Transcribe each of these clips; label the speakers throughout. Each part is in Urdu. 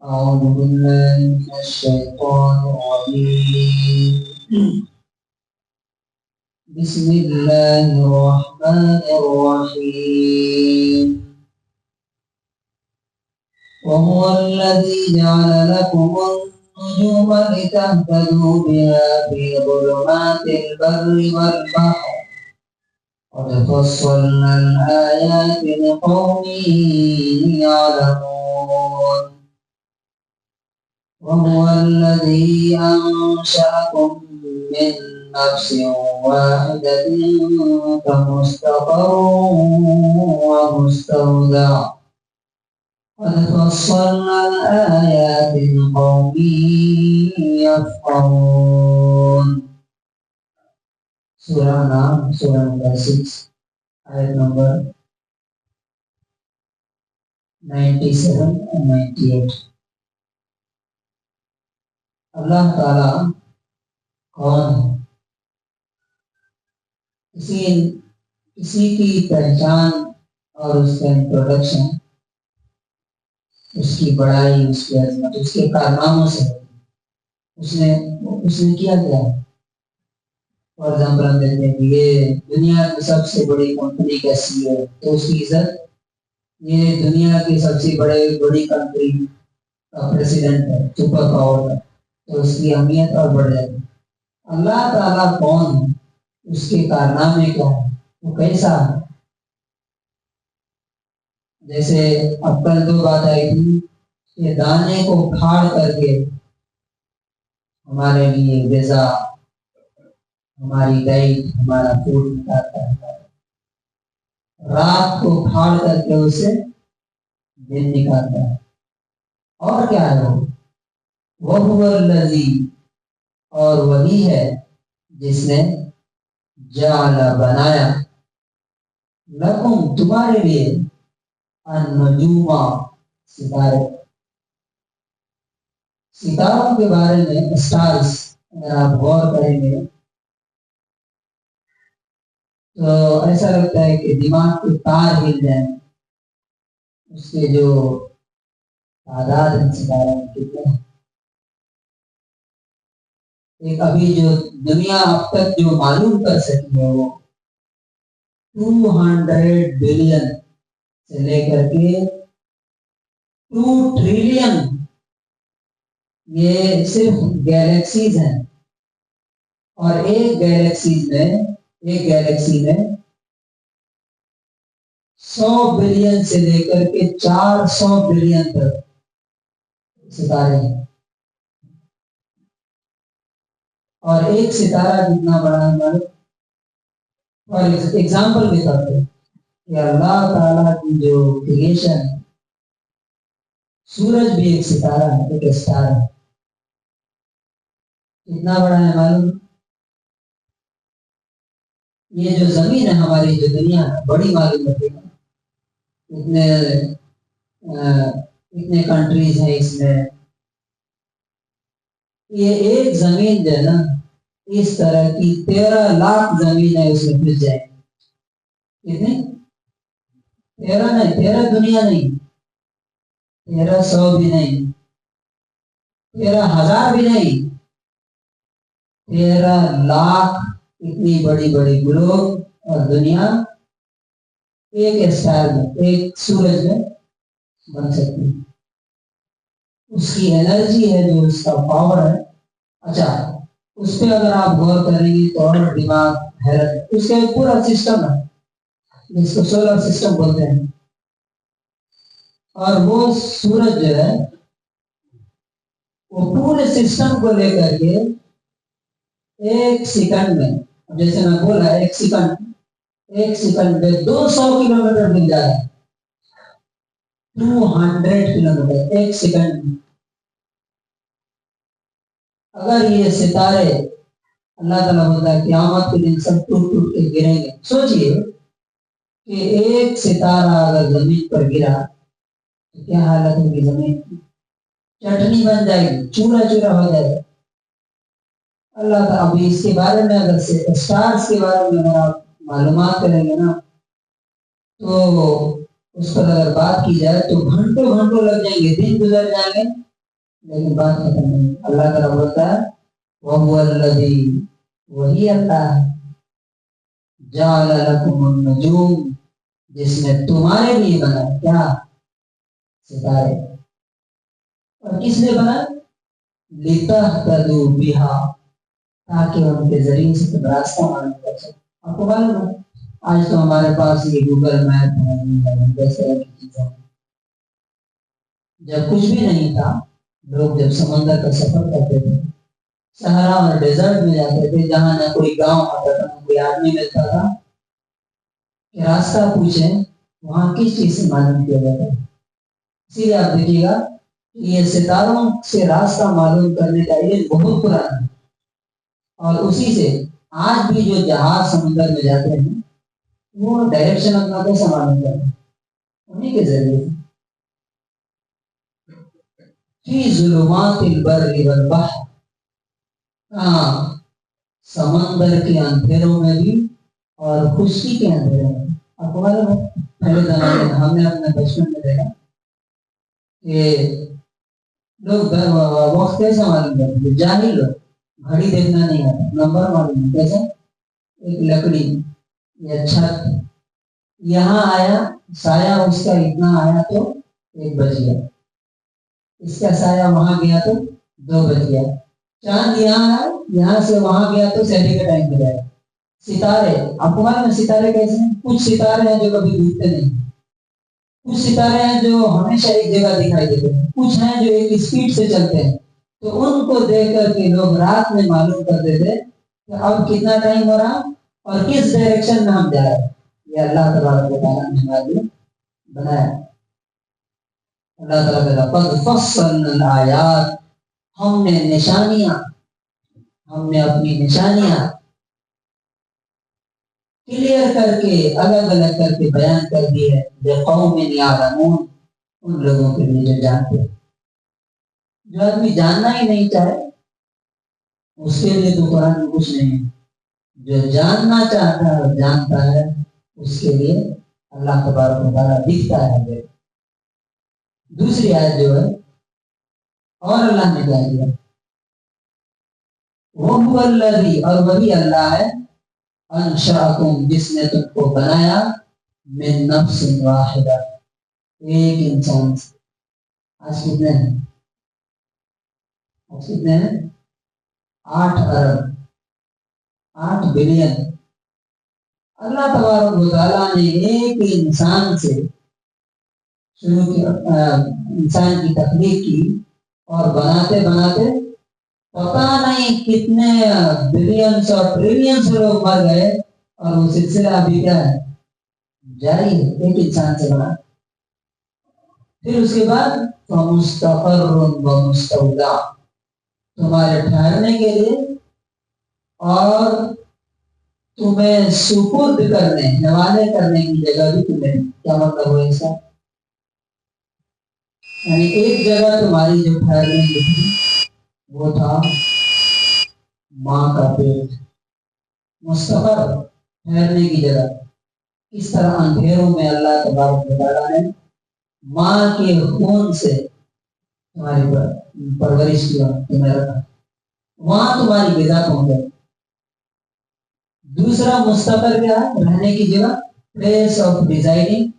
Speaker 1: أعوذ بالله من الشيطان الرجيم بسم الله الرحمن الرحيم وهو الذي جعل لكم النجوم لتهتدوا بها في ظلمات البر والبحر قد فصلنا الآيات لقوم يعلمون وهو الذي أنشأكم من نفس واحدة فمستقر ومستودع قد فصلنا الآيات لقوم يفقهون. سورہ نام سورہ نمبر 6 آیت نمبر 97 and 98. اللہ تعالیٰ کون ہے؟ کسی کی پہچان اور اس کا انٹروڈکشن اس کی بڑائی، اس کی عظمت، اس کے کارناموں سے اس نے کیا گیا ہے. فار ایگزامپل ہم دیکھتے ہیں کہ یہ دنیا کی سب سے بڑی کمپنی کا CEO ہے تو اس کی عزت، یہ دنیا کی سب سے بڑی کنٹری کا پریزیڈنٹ ہے، سپر پاور کا، تو اس کی اہمیت اور بڑھ جاتی ہے. اللہ تعالیٰ کون ہے، اس کے کارنامے کیا ہے، وہ کیسا ہے. جیسے اب کل 2 بات آئی تھی کہ دانے کو پھاڑ کر کے ہمارے لیے غذا، ہماری ڈائٹ، ہمارا فوڈ نکالتا ہے، رات کو پھاڑ کر کے اسے دن نکالتا ہے. اور کیا ہے وہ الذی، اور وہی ہے جس نے جعل بنایا لکم تمہارے لیے النجوم ستاروں کے بارے میں، اسٹارز اگر آپ غور کریں گے تو ایسا لگتا ہے کہ دماغ کے تار ہل جائیں. اس کے جو تعداد ہے ستاروں میں کتنے ہیں. ایک ابھی جو دنیا اب تک جو معلوم کر سکی ہے وہ 200 بلین سے لے کر کے 2 ٹریلین یہ صرف گیلیکسیز ہیں. اور ایک گیلیکسی میں 100 بلین سے لے کر کے 400 بلین تک ستارے ہیں. اور ایک ستارہ کتنا بڑا ہے معلوم؟ اور ایگزامپل کے طور پہ کہ اللہ تعالیٰ کی جو کریشن ہے، سورج بھی ایک ستارہ ہے، ایک اسٹار ہے. کتنا بڑا ہے معلوم؟ یہ جو زمین ہے ہماری، جو دنیا ہے، بڑی معلوم ہوتی ہے. اتنے کنٹریز ہیں اس میں. یہ ایک زمین جو ہے نا، اس طرح کی 13 لاکھ زمین ہے، اس میں پھر جائے. کتنے؟ 13 نہیں، 13 دنیا نہیں، 1300 بھی نہیں، 13,000 بھی نہیں، 13 لاکھ. اتنی بڑی بڑی گلوب اور دنیا ایک اسٹار میں، ایک سورج میں بن سکتی ہے. اس کی انرجی ہے، جو اس کا پاور ہے. اچھا، اس پہ اگر آپ غور کریں گے تو اور دماغ حیرت. اس کا ایک پورا سسٹم ہے جس کو سولر سسٹم بولتے ہیں. اور وہ سورج جو ہے وہ پورے سسٹم کو لے کر کے 1 سیکنڈ میں، جیسے میں بولا 1 سیکنڈ میں 200 کلومیٹر مل جائے. 200 کلومیٹر 1 سیکنڈ میں. اگر یہ ستارے اللہ تعالیٰ ہوتا ہے قیامت کے دن سب ٹوٹ کے گریں گے. سوچئے کہ ایک ستارہ اگر زمین پر گرا تو کیا حالت ہوگی؟ زمین چٹنی بن جائے گی، چورا چورا ہو جائے گا. اللہ تعالیٰ ابھی اس کے بارے میں، اگر اسٹارز کے بارے میں اگر آپ معلومات کریں گے نا تو اس پر اگر بات کی جائے تو گھنٹوں لگ جائیں گے، دن گزر جائیں گے لیکن بات ختم نہیں. اللہ تعالیٰ بولتا ہے وَهُوَ الَّذِي, وہی اللہ ہے, جَعَلَ لَكُمُ النُّجُومَ, جس نے تمہارے لیے بنا کیا, ستارے. اور کس نے بنا, لِتَهْتَدُوا بِهَا, تاکہ ان کے ذریعے سے تم راستہ معلوم کر سکو. آپ کو معلوم ہے آج تو ہمارے پاس یہ گوگل میپ ہے, جیسے چیزیں. جب کچھ بھی نہیں تھا, لوگ جب سمندر کا سفر کرتے تھے, صحرا اور ڈیزرٹ میں جاتے تھے, جہاں نہ کوئی گاؤں آتا تھا, نہ کوئی آدمی ملتا تھا, کہ راستہ پوچھیں, وہاں کس چیز سے معلوم کیا جاتا ہے. اسی لیے آپ دیکھیے گا یہ ستاروں سے راستہ معلوم کرنے کا علم بہت پرانا ہے. اور اسی سے آج بھی جو جہاز سمندر میں جاتے ہیں وہ ڈائریکشن اپنا کیسا معلوم کرتے ہیں, انہیں کے ذریعے. فی ظلمات البر والبحر, سمندر کے اندھیروں میں بھی اور خشکی کے اندھیروں میں. آپ کو معلوم ہے پہلے زمانے میں ہم نے اپنے بچپن میں دیکھا کہ لوگ وقت کیسا معلوم کرتے تھے, جاہل لوگ, گھڑی دیکھنا نہیں آتا, نمبر معلوم کیسے, ایک لکڑی یا چھت, یہاں آیا سایہ اس کا اتنا آیا تو 1 بج گیا, اس کا سایہ وہاں گیا تو 2 بج گیا. چاند یہاں ہے, یہاں سے وہاں گیا تو شہری کا ٹائم ہو جائے گا. ستارے, آپ کو معلوم ہے ستارے کیسے ہیں, کچھ ستارے ہیں جو کبھی ڈوبتے نہیں, کچھ ستارے ہیں جو ہمیشہ ایک جگہ دکھائی دیتے ہیں, کچھ ہیں جو ایک اسپیڈ سے چلتے ہیں. تو ان کو دیکھ کر کے لوگ رات میں معلوم کرتے تھے کہ اب کتنا ٹائم ہو رہا اور کس ڈائریکشن میں ہم جا رہے ہیں. یہ اللہ تبارک و تعالیٰ نے معلوم بنایا. اللہ تعالیٰ کا قد فصلنا الآیات, ہم نے نشانیاں, ہم نے اپنی نشانیاں کلیئر کر کے الگ الگ کر کے بیان کر دی ہے, لقوم یعلمون, ان لوگوں کے لیے جو جانتے ہیں. جو آدمی جاننا ہی نہیں چاہے اس کے لیے تو قرآن میں کچھ نہیں ہے. جو جاننا چاہتا ہے اور جانتا ہے اس کے لیے اللہ تبارک و تعالیٰ دکھتا ہے. دوسری آیت جو ہے, اور اللہ نے کیا کیا, وَهُوَ الَّذِي, اور وہی اللہ ہے, انشأکم, جس نے تم کو بنایا, من نفس واحدہ, ایک انسان سے. آج کتنے ہیں, آج کتنے ہیں, 8 ارب, 8 بلین. اللہ تبارک و تعالیٰ نے ایک انسان سے شروع کی, انسان کی تخلیق کی, اور بناتے بناتے پتا نہیں کتنے بلینس اور ٹریلینس لوگ مر گئے, اور وہ سلسلہ ابھی کیا ہے, جاری ہے, ایک انسان سے بنا. پھر اس کے بعد فمستقر ومستودع, تمہارے ٹھہرنے کے لیے اور تمہیں سپرد کرنے, حوالے کرنے کی جگہ بھی تمہیں. کیا مطلب ہوا اس کا, یعنی ایک جگہ تمہاری جو ٹھہرنے کی تھی وہ تھا ماں کا پیٹ, مستقر, ٹھہرنے کی جگہ. اس طرح اندھیروں میں اللہ تبارک و تعالیٰ نے ماں کے خون سے تمہاری پرورش کیا, تمہیں رکھا, وہاں تمہاری غذا پہنچے. دوسرا مستقر کیا ہے, رہنے کی جگہ, پلیس آف ڈیزائننگ,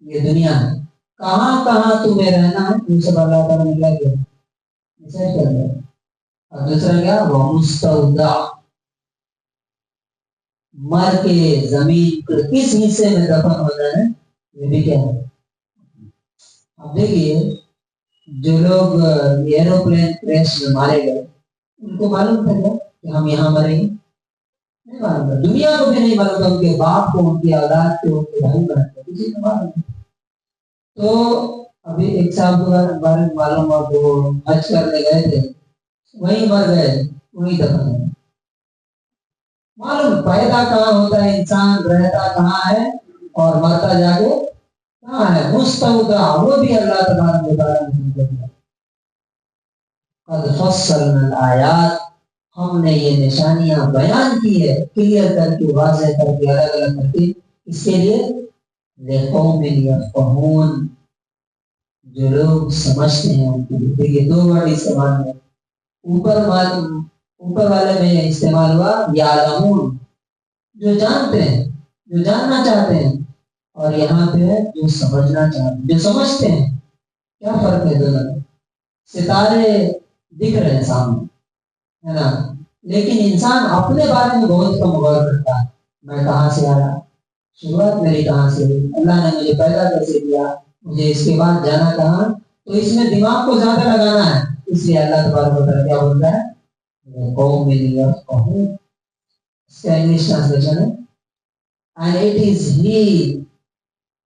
Speaker 1: یہ دنیا ہے, کہاں کہاں تمہیں رہنا ہے, ان سب اللہ تعالیٰ نے کیا کیا, ڈیسائڈ کر دیا. اور دوسرا کیا, وہ مستودع, مر کے زمین کے کس حصے میں دفن ہونا ہے, یہ بھی کیا ہے. اب دیکھیے جو لوگ ایروپلین کریش میں مارے گئے, ان کو معلوم تھا کہ ہم یہاں مریں گے, نہیں معلوم تھا. دنیا کو بھی نہیں معلوم تھا, ان کے باپ کو, ان کی اولاد کو, ان کے بھائی بہن کو, کسی کو معلوم تھا. تو ابھی ایک صاحب کو بارے میں معلوم ہوا کہ وہ حج کرنے گئے تھے, وہیں مر گئے, وہیں دفن ہوئے. معلوم پیدا کہاں ہوتا ہے انسان, رہتا کہاں ہے, اور مرتا جا کے کہاں ہے, مستودع, وہ بھی اللہ تبارک و تعالیٰ نے دیا. قد فصلنا الآیات, ہم نے یہ نشانیاں بیان کی ہے, کلیئر کر کے, واضح کر کے, الگ الگ کر کے. اس کے لیے لقوم یفقہون, جو لوگ سمجھتے ہیں ان کے لیے. دیکھیے دو ورڈ استعمال ہے. اوپر والے میں استعمال ہوا یعلمون جو جانتے ہیں, جو جاننا چاہتے ہیں, اور یہاں پہ ہے جو سمجھنا چاہتے ہیں, جو سمجھتے ہیں. کیا فرق ہے دونوں میں؟ ستارے دکھ رہے ہیں سامنے ہے نا, لیکن انسان اپنے بارے میں بہت کم غور کرتا ہے. میں کہاں سے آیا, شروعات میری کہاں سے ہوئی, اللہ نے مجھے پیدا کیسے کیا, مجھے اس کے بعد جانا کہاں. تو اس میں دماغ کو زیادہ لگانا ہے. اس لیے اللہ تبارک و تعالیٰ کیا بولتا ہے, قوم میری قوم. اس کا انگلش ٹرانسلیشن ہے and it is he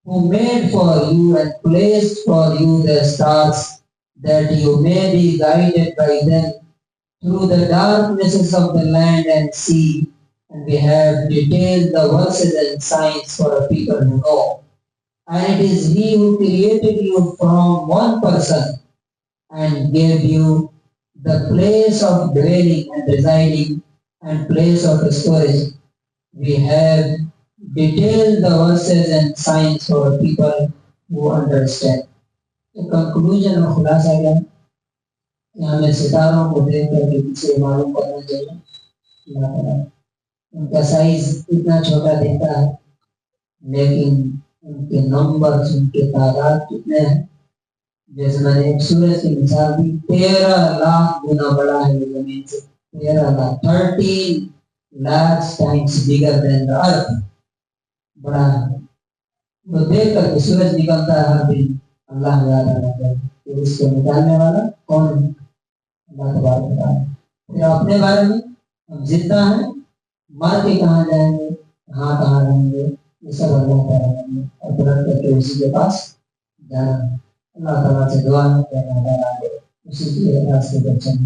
Speaker 1: who made for you and placed for you the stars that you may be guided by them through the darknesses of the land and sea, and we have detailed the verses and signs for a people to know. And it is he who created you from one person and gave you the place of dwelling and residing and place of storage. We have detailed the verses and signs for people who understand. تو کنکلوژن اور خلاصہ کیا کہ ہمیں ستاروں کو دیکھ کر کے پیچھے معلوم کرنا چاہیے اللہ تعالیٰ ان کا سائز اتنا چھوٹا دیکھتا ہے, لیکن ان کے نمبر, ان کے تعداد کتنے ہیں. جیسے میں نے ایک سورج کی مثال دی, 13 لاکھ گنا بڑا ہے یہ زمین سے. 13 lakh 13 lakhs times bigger than the earth. بڑا ہے. وہ دیکھ کر کے سورج نکلتا ہے ہر دن, اللہ یاد آتا ہے کہ اس کو نکالنے والا کون ہے, اللہ تبارک و تعالیٰ. پھر اپنے بارے میں ہم زندہ ہیں, مر کے کہاں جائیں گے, کہاں رہیں گے, یہ سب اللہ تعالیٰ نے اور پلٹ کر کے اسی کے پاس جانا ہے. اللہ تعالیٰ سے دعا ہے کہ اللہ تعالیٰ اسی کے راستے پر چلنے